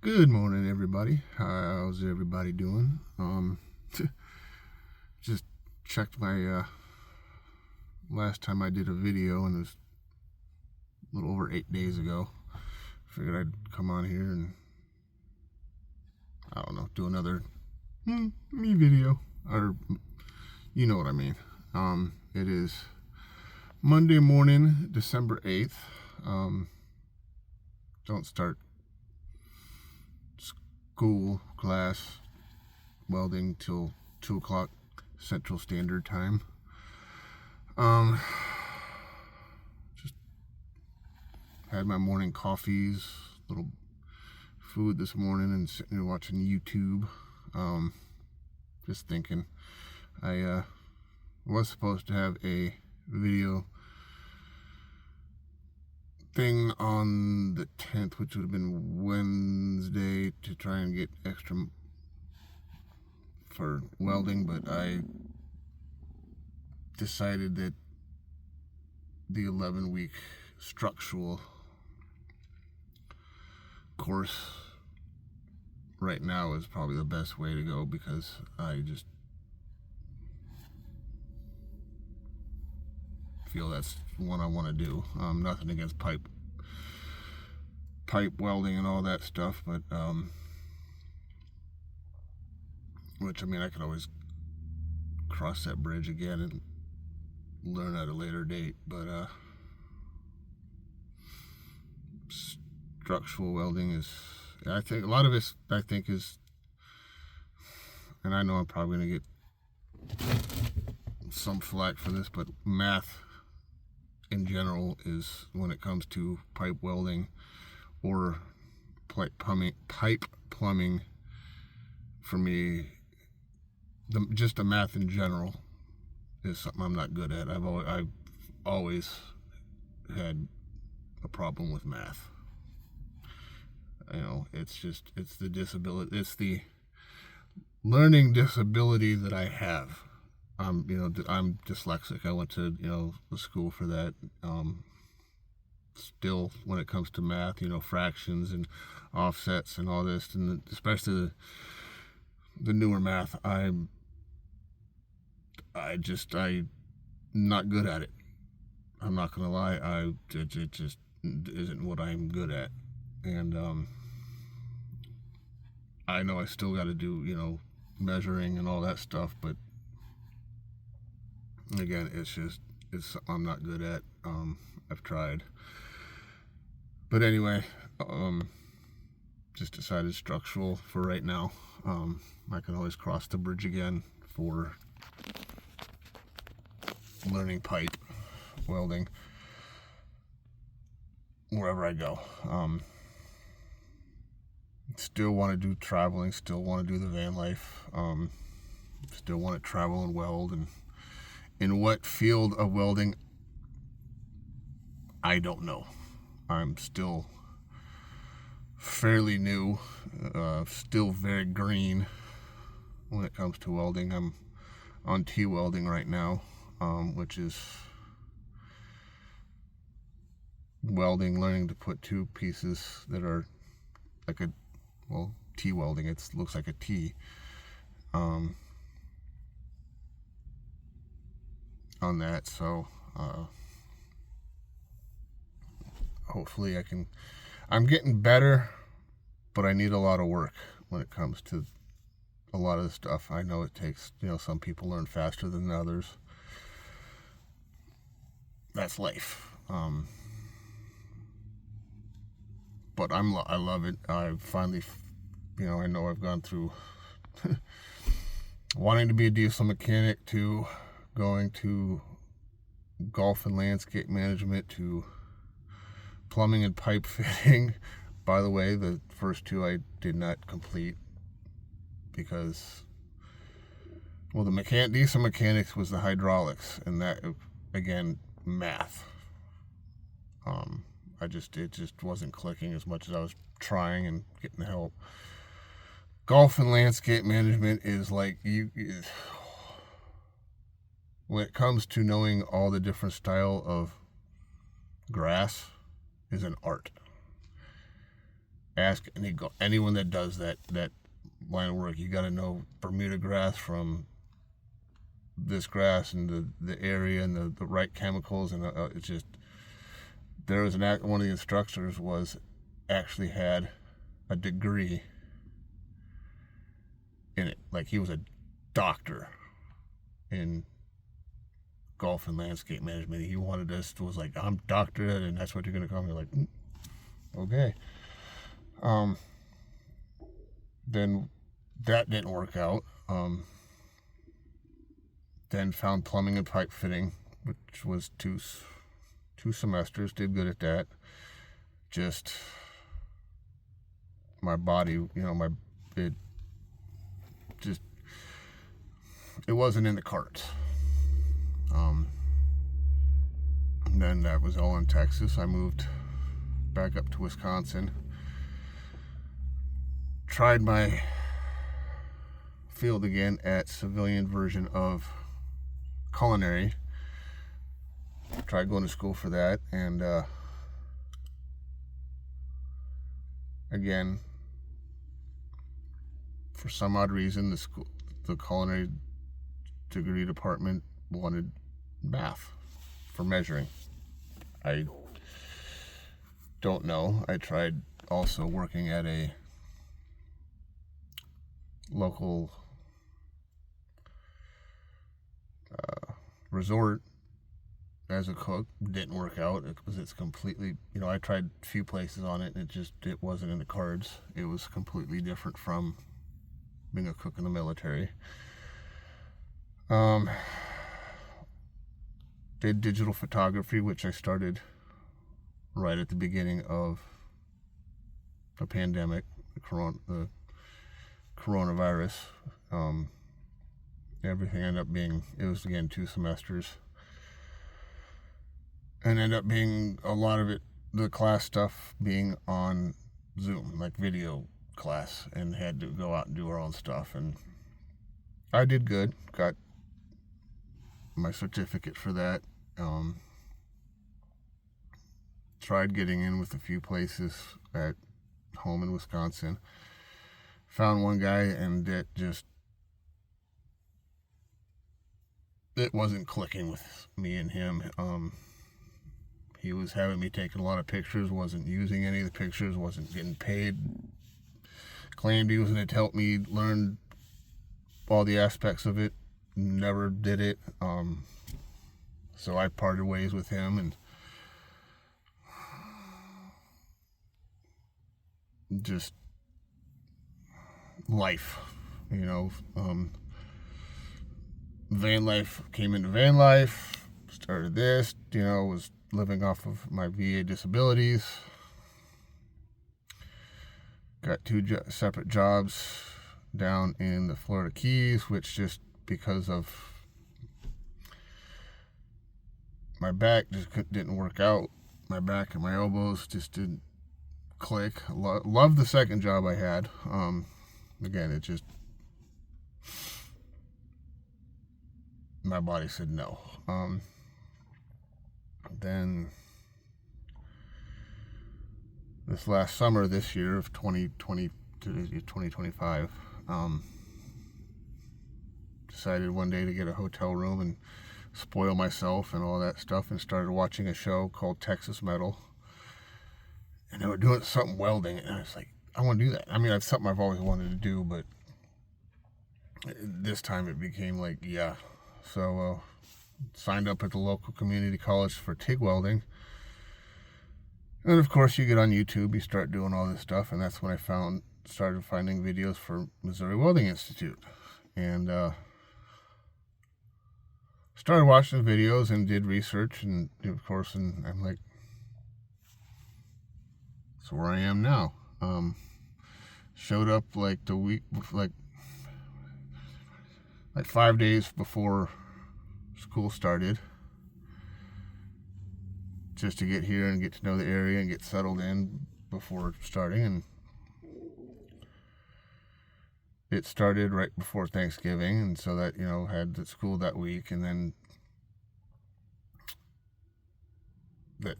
Good morning, everybody. How's everybody doing? Just checked my last time I did a video, and it was a little over 8 days ago. Figured I'd come on here and I don't know, do another me video, or you know what I mean. It is Monday morning, December 8th. Don't start school class welding till 2 o'clock Central Standard Time. Just had my morning coffees, little food this morning, and sitting here watching YouTube. Just thinking, I was supposed to have a video thing on the 10th, which would have been Wednesday, to try and get extra for welding, but I decided that the 11-week structural course right now is probably the best way to go, because I just feel that's what I want to do. Nothing against pipe welding and all that stuff, but which, I mean, I could always cross that bridge again and learn at a later date, but structural welding is, I think a lot of it, is, and I know I'm probably going to get some flack for this, but math in general is, when it comes to pipe welding or pipe plumbing, for me, just the math in general is something I'm not good at. I've always had a problem with math. You know, it's the disability, it's the learning disability that I have. I'm dyslexic. I went to, the school for that. Still, when it comes to math, fractions and offsets and all this, and especially the newer math, I'm not good at it. I'm not gonna lie. It just isn't what I'm good at, and I know I still got to do, measuring and all that stuff, but again, it's something I'm not good at. I've tried, but anyway, just decided structural for right now. I can always cross the bridge again for learning pipe welding wherever I go. Still want to do traveling, still want to do the van life, still want to travel and weld, and in what field of welding, I don't know. I'm still fairly new, still very green when it comes to welding. I'm on T-welding right now, which is welding, learning to put two pieces that are like T-welding, it looks like a T, on that. So hopefully I'm getting better, but I need a lot of work when it comes to a lot of the stuff. I know it takes, some people learn faster than others. That's life. But I love it. I finally, I know I've gone through wanting to be a diesel mechanic, to going to golf and landscape management, to plumbing and pipe fitting. By the way, the first two I did not complete because, the diesel mechanics was the hydraulics, and that, again, math. It just wasn't clicking as much as I was trying and getting help. Golf and landscape management is like, when it comes to knowing all the different style of grass, is an art. ask anyone that does that line of work. You got to know Bermuda grass from this grass and the area and the right chemicals, and it's just, there was one of the instructors actually had a degree in it. Like, he was a doctor in golf and landscape management. He wanted us, was like, I'm doctorate, and that's what you're going to call me. Like, okay. Then that didn't work out. Then found plumbing and pipe fitting, which was two semesters. Did good at that. Just my body, it wasn't in the cards. And then that was all in Texas. I moved back up to Wisconsin. Tried my field again at civilian version of culinary. Tried going to school for that, and again, for some odd reason, the culinary degree department wanted math for measuring. I don't know. I tried also working at a local resort as a cook. Didn't work out because it's completely, I tried a few places on it, and it wasn't in the cards. It was completely different from being a cook in the military. Did digital photography, which I started right at the beginning of the pandemic, the coronavirus. Everything ended up being, it was again 2 semesters, and ended up being a lot of it, the class stuff being on Zoom, like video class, and had to go out and do our own stuff. And I did good, got my certificate for that. Tried getting in with a few places at home in Wisconsin. Found one guy, and it wasn't clicking with me and him. He was having me taking a lot of pictures, wasn't using any of the pictures, wasn't getting paid. Claimed he was going to help me learn all the aspects of it. Never did it. So I parted ways with him, and just life, Vanlife, came into Vanlife, started this, was living off of my VA disabilities. Got 2 separate jobs down in the Florida Keys, which just because of my back just didn't work out. My back and my elbows just didn't click. Loved the second job I had. Again, it just, my body said no. Then this last summer, this year of 2025, decided one day to get a hotel room and spoil myself and all that stuff, and started watching a show called Texas Metal. And they were doing something welding, and I was like, I want to do that. I mean, it's something I've always wanted to do, but this time it became like, yeah. So signed up at the local community college for TIG welding. And of course, you get on YouTube, you start doing all this stuff, and that's when I started finding videos for Missouri Welding Institute. And started watching the videos and did research, and of course, and I'm like, so where I am now. Showed up like the week, like 5 days before school started, just to get here and get to know the area and get settled in before starting. And it started right before Thanksgiving, and so that, had the school that week, and then the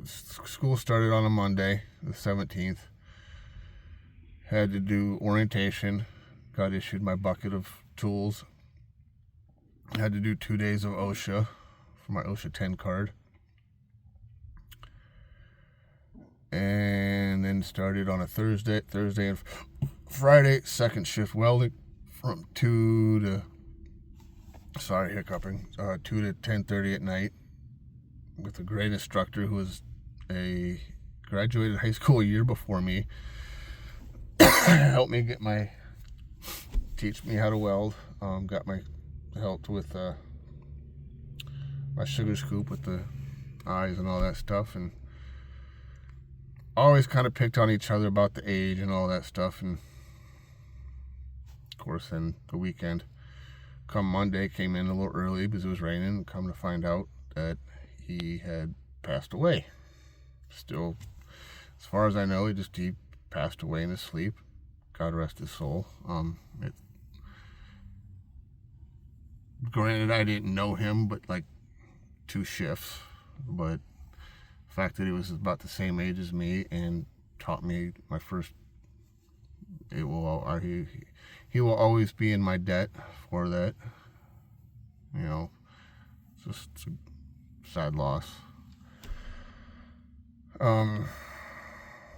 school started on a Monday, the 17th. Had to do orientation, got issued my bucket of tools. Had to do 2 days of OSHA for my OSHA 10 card. And then started on a Thursday and Friday, second shift welding from 2 to 10:30 at night with a great instructor who was graduated high school a year before me. Helped me teach me how to weld. Helped with my sugar scoop with the eyes and all that stuff, and always kind of picked on each other about the age and all that stuff. And of course, then the weekend, come Monday, came in a little early because it was raining, and come to find out that he had passed away. Still, as far as I know, he passed away in his sleep. God rest his soul. Granted, I didn't know him, but like 2 shifts. But the fact that he was about the same age as me and taught me my first, he will always be in my debt for that. You know, it's a sad loss.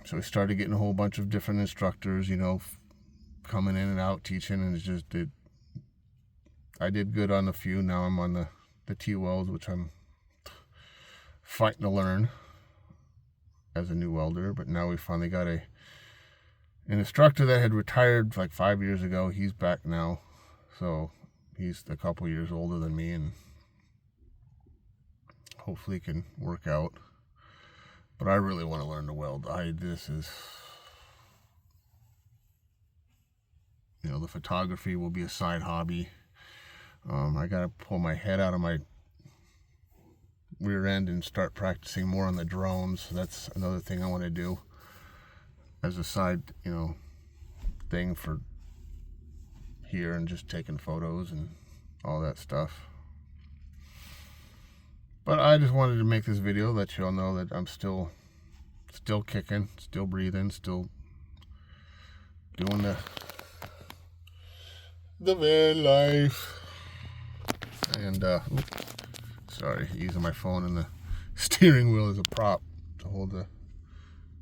So we started getting a whole bunch of different instructors, coming in and out teaching, and I did good on a few. Now I'm on the T-welds, which I'm fighting to learn as a new welder. But now we finally got an instructor that had retired like 5 years ago. He's back now, so he's a couple years older than me, and hopefully can work out. But I really want to learn to weld. The photography will be a side hobby. I got to pull my head out of my rear end and start practicing more on the drones. That's another thing I want to do as a side, thing for here, and just taking photos and all that stuff. But I just wanted to make this video, let you all know that I'm still kicking, still breathing, still doing the van life. And sorry, using my phone and the steering wheel as a prop to hold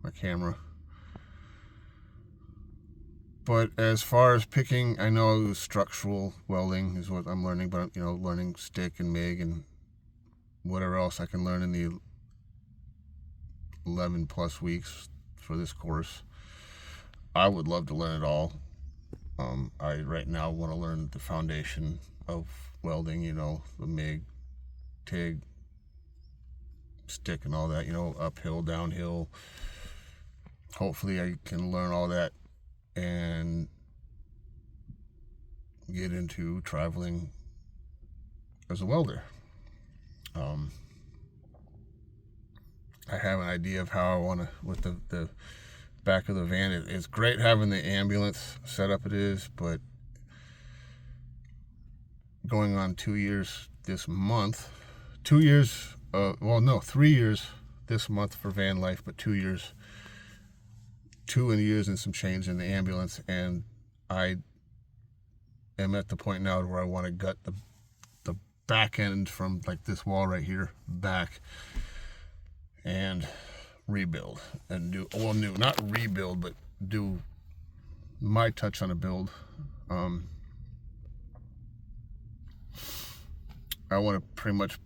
my camera. But as far as picking, I know structural welding is what I'm learning, but learning stick and MIG and whatever else I can learn in the 11 plus weeks for this course. I would love to learn it all. I right now want to learn the foundation of welding, the MIG, TIG, stick and all that, uphill, downhill. Hopefully I can learn all that and get into traveling as a welder. I have an idea of how I want to, with the back of the van. It's great having the ambulance set up it is, but going on 2 years this month, 3 years this month for Vanlife, but 2 years and some change in the ambulance, and I am at the point now where I want to gut the back end from like this wall right here back and rebuild and not rebuild, but do my touch on a build. I want to pretty much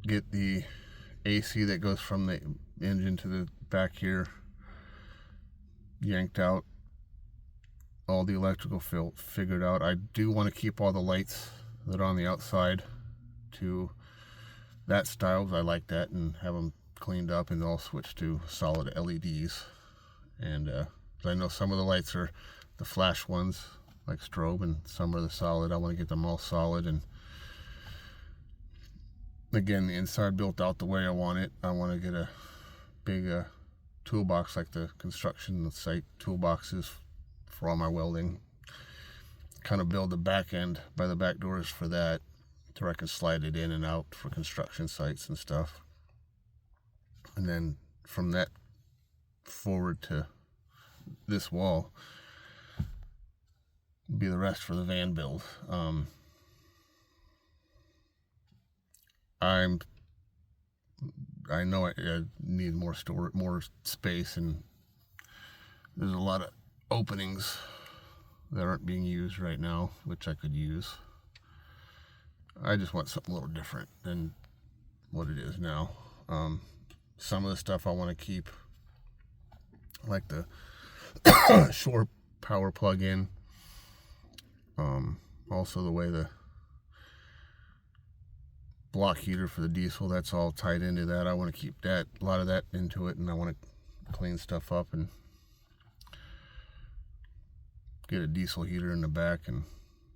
get the AC that goes from the engine to the back here yanked out, all the electrical figured out. I do want to keep all the lights that are on the outside to that style, because I like that, and have them cleaned up, and I'll switch to solid LEDs. And I know some of the lights are the flash ones like strobe, and some are the solid. I want to get them all solid, and again, the inside built out the way I want it. I want to get a big toolbox like the construction site toolboxes for all my welding. Kind of build the back end by the back doors for that, so I can slide it in and out for construction sites and stuff. And then from that forward to this wall, be the rest for the van build. I know I need more space, and there's a lot of openings that aren't being used right now, which I could use. I just want something a little different than what it is now. Some of the stuff I want to keep, like the shore power plug-in. Also the way the block heater for the diesel, that's all tied into that. I want to keep that, a lot of that into it, and I want to clean stuff up and get a diesel heater in the back, and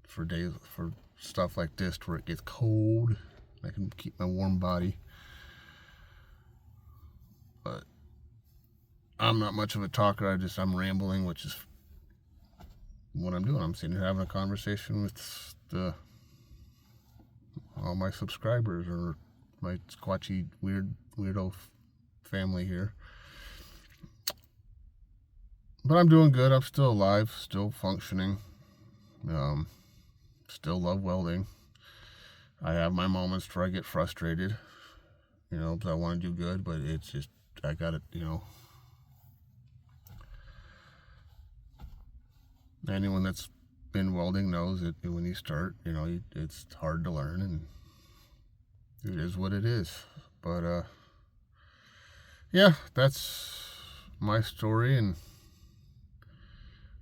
for stuff like this where it gets cold, I can keep my warm body. But I'm not much of a talker. I'm rambling, which is what I'm doing. I'm sitting here having a conversation with all my subscribers, or my squatchy weirdo family here. But I'm doing good. I'm still alive, still functioning. Still love welding. I have my moments where I get frustrated, because I want to do good, but it's just, I got it, Anyone that's been welding knows that when you start, it's hard to learn, and it is what it is. But, yeah, that's my story, and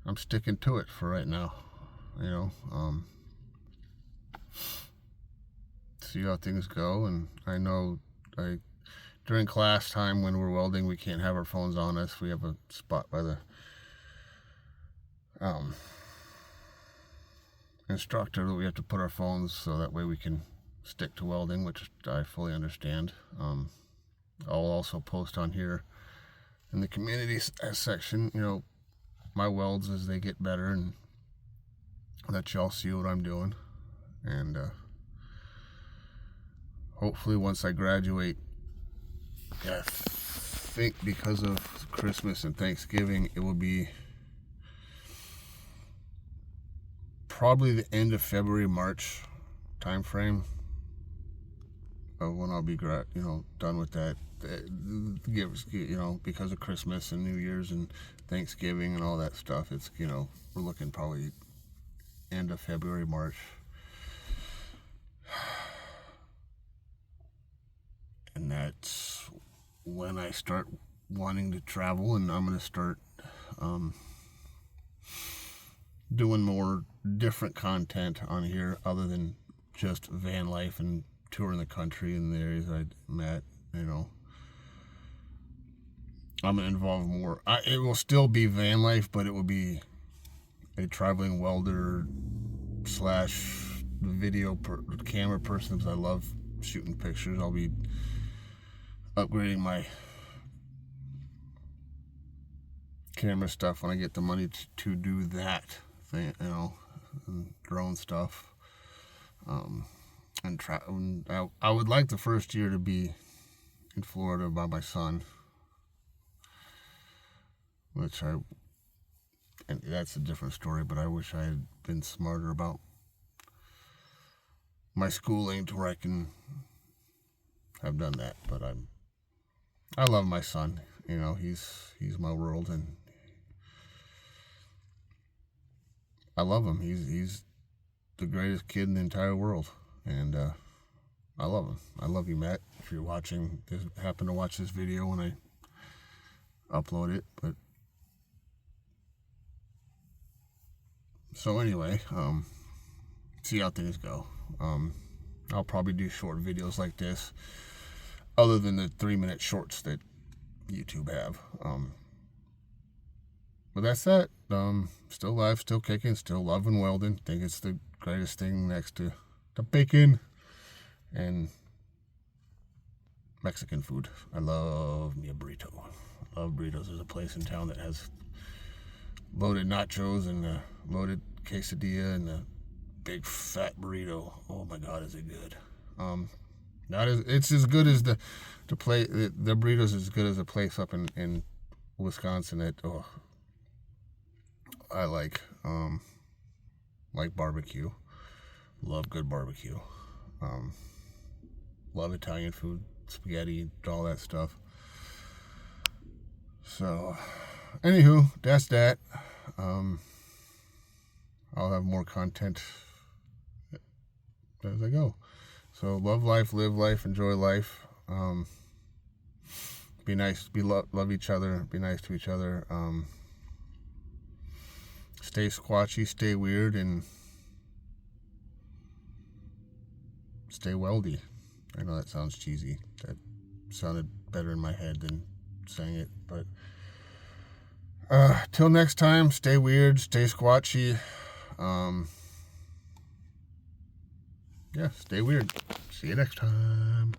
I'm sticking to it for right now, see how things go. And I know during class time when we're welding, we can't have our phones on us. We have a spot by the instructor that we have to put our phones, so that way we can stick to welding, which I fully understand. I'll also post on here in the community section, my welds as they get better, and let y'all see what I'm doing. And hopefully once I graduate, I think because of Christmas and Thanksgiving, it will be probably the end of February, March time frame of when I'll be done with that. Because of Christmas and New Year's and Thanksgiving and all that stuff, it's we're looking probably end of February, March. And that's when I start wanting to travel, and I'm going to start doing more different content on here other than just van life and touring the country and the areas I met. I'm going to involve more. It will still be van life, but it will be a traveling welder / video camera person, because I love shooting pictures. I'll be upgrading my camera stuff when I get the money to do that thing, and drone stuff. And I would like the first year to be in Florida by my son, and that's a different story, but I wish I had been smarter about my schooling to where I can have done that. But I love my son. He's my world, and I love him. He's the greatest kid in the entire world, and I love him. I love you, Matt, if you're watching. Happen to watch this video when I upload it. But so anyway, see how things go. I'll probably do short videos like this, other than the 3-minute shorts that YouTube have. But that's that. Still alive, still kicking, still loving welding. Think it's the greatest thing next to the bacon and Mexican food. I love me a burrito. I love burritos. There's a place in town that has loaded nachos and a loaded quesadilla and a big fat burrito. Oh my God, is it good? It's as good as the burrito's as good as a place up in Wisconsin that I like. like barbecue. Love good barbecue. Love Italian food, spaghetti, all that stuff. So, anywho, that's that. I'll have more content as I go. So, love life, live life, enjoy life. Be nice, love each other, be nice to each other. Stay squatchy, stay weird, and stay weldy. I know that sounds cheesy. That sounded better in my head than saying it, but till next time, stay weird, stay squatchy. Yeah, stay weird. See you next time.